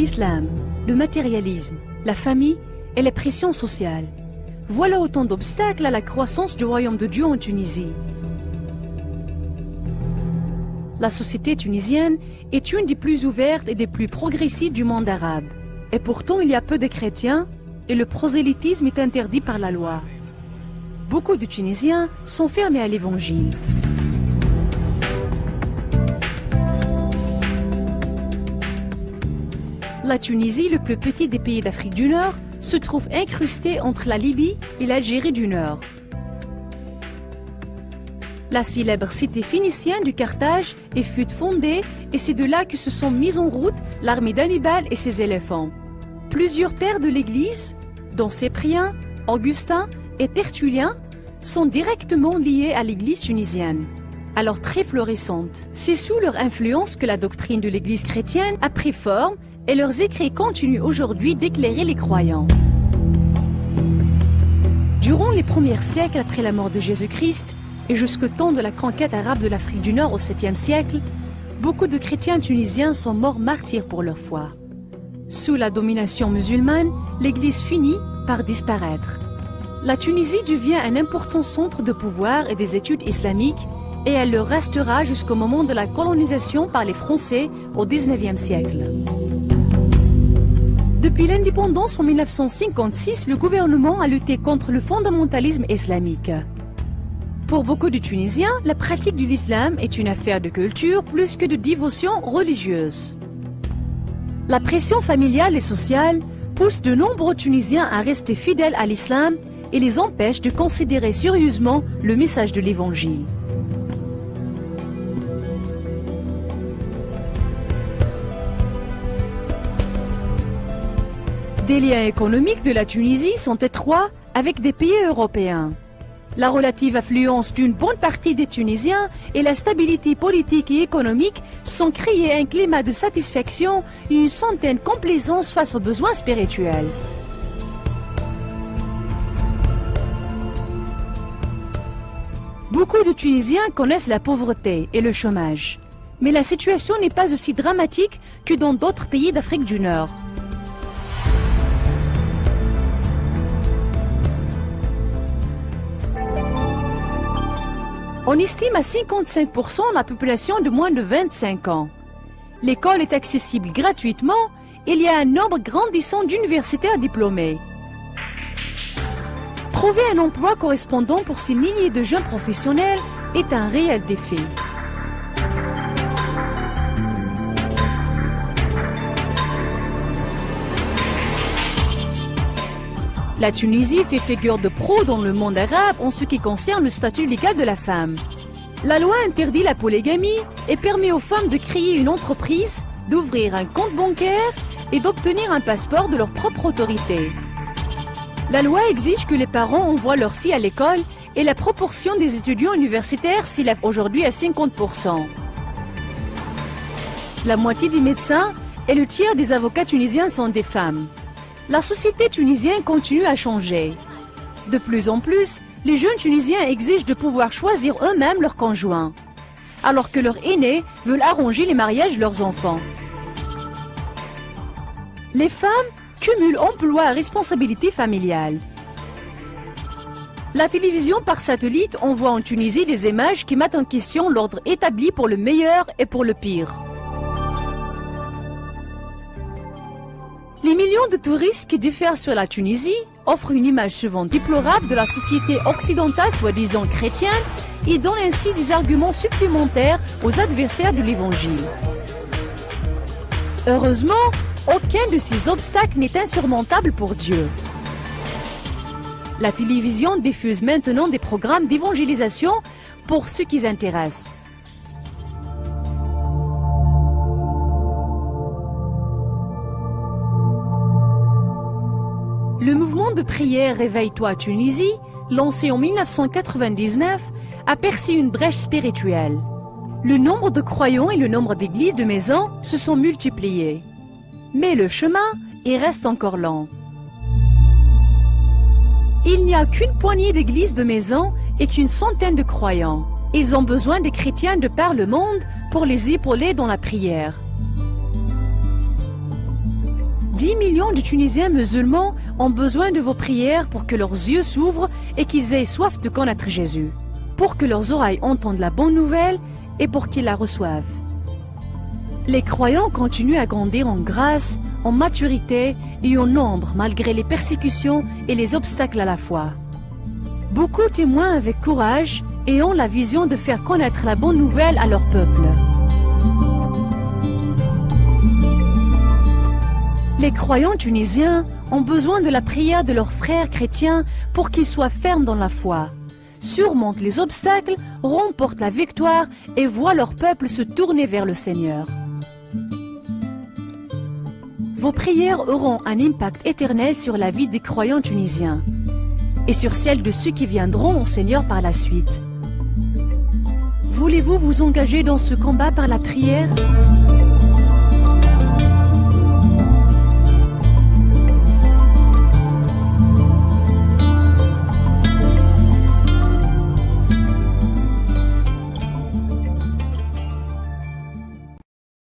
l'islam, le matérialisme, la famille et les pressions sociales. Voilà autant d'obstacles à la croissance du royaume de Dieu en Tunisie. La société tunisienne est une des plus ouvertes et des plus progressistes du monde arabe. Et pourtant, il y a peu de chrétiens et le prosélytisme est interdit par la loi. Beaucoup de Tunisiens sont fermés à l'évangile. La Tunisie, le plus petit des pays d'Afrique du Nord, se trouve incrustée entre la Libye et l'Algérie du Nord. La célèbre cité phénicienne du Carthage fut fondée et c'est de là que se sont mis en route l'armée d'Hannibal et ses éléphants. Plusieurs pères de l'Église, dont Cyprien, Augustin et Tertullien, sont directement liés à l'Église tunisienne, alors très florissante. C'est sous leur influence que la doctrine de l'Église chrétienne a pris forme et leurs écrits continuent aujourd'hui d'éclairer les croyants. Durant les premiers siècles après la mort de Jésus-Christ et jusqu'au temps de la conquête arabe de l'Afrique du Nord au 7e siècle, beaucoup de chrétiens tunisiens sont morts martyrs pour leur foi. Sous la domination musulmane, l'Église finit par disparaître. La Tunisie devient un important centre de pouvoir et des études islamiques et elle le restera jusqu'au moment de la colonisation par les Français au 19e siècle. Depuis l'indépendance en 1956, le gouvernement a lutté contre le fondamentalisme islamique. Pour beaucoup de Tunisiens, la pratique de l'islam est une affaire de culture plus que de dévotion religieuse. La pression familiale et sociale pousse de nombreux Tunisiens à rester fidèles à l'islam et les empêche de considérer sérieusement le message de l'Évangile. Les liens économiques de la Tunisie sont étroits avec des pays européens. La relative affluence d'une bonne partie des Tunisiens et la stabilité politique et économique sont créés un climat de satisfaction et une certaine complaisance face aux besoins spirituels. Beaucoup de Tunisiens connaissent la pauvreté et le chômage. Mais la situation n'est pas aussi dramatique que dans d'autres pays d'Afrique du Nord. On estime à 55% la population de moins de 25 ans. L'école est accessible gratuitement et il y a un nombre grandissant d'universitaires diplômés. Trouver un emploi correspondant pour ces milliers de jeunes professionnels est un réel défi. La Tunisie fait figure de proue dans le monde arabe en ce qui concerne le statut légal de la femme. La loi interdit la polygamie et permet aux femmes de créer une entreprise, d'ouvrir un compte bancaire et d'obtenir un passeport de leur propre autorité. La loi exige que les parents envoient leurs filles à l'école et la proportion des étudiants universitaires s'élève aujourd'hui à 50%. La moitié des médecins et le tiers des avocats tunisiens sont des femmes. La société tunisienne continue à changer. De plus en plus, les jeunes Tunisiens exigent de pouvoir choisir eux-mêmes leurs conjoints, alors que leurs aînés veulent arranger les mariages de leurs enfants. Les femmes cumulent emploi et responsabilité familiale. La télévision par satellite envoie en Tunisie des images qui mettent en question l'ordre établi pour le meilleur et pour le pire. Les millions de touristes qui diffèrent sur la Tunisie offrent une image souvent déplorable de la société occidentale soi-disant chrétienne et donnent ainsi des arguments supplémentaires aux adversaires de l'Évangile. Heureusement, aucun de ces obstacles n'est insurmontable pour Dieu. La télévision diffuse maintenant des programmes d'évangélisation pour ceux qui s'intéressent. Le mouvement de prière Réveille-toi Tunisie, lancé en 1999, a percé une brèche spirituelle. Le nombre de croyants et le nombre d'églises de maisons se sont multipliés. Mais le chemin y reste encore long. Il n'y a qu'une poignée d'églises de maisons et qu'une centaine de croyants. Ils ont besoin des chrétiens de par le monde pour les épauler dans la prière. 10 millions de Tunisiens musulmans ont besoin de vos prières pour que leurs yeux s'ouvrent et qu'ils aient soif de connaître Jésus, pour que leurs oreilles entendent la bonne nouvelle et pour qu'ils la reçoivent. Les croyants continuent à grandir en grâce, en maturité et en nombre malgré les persécutions et les obstacles à la foi. Beaucoup témoignent avec courage et ont la vision de faire connaître la bonne nouvelle à leur peuple. Les croyants tunisiens ont besoin de la prière de leurs frères chrétiens pour qu'ils soient fermes dans la foi, surmontent les obstacles, remportent la victoire et voient leur peuple se tourner vers le Seigneur. Vos prières auront un impact éternel sur la vie des croyants tunisiens et sur celle de ceux qui viendront au Seigneur par la suite. Voulez-vous vous engager dans ce combat par la prière ?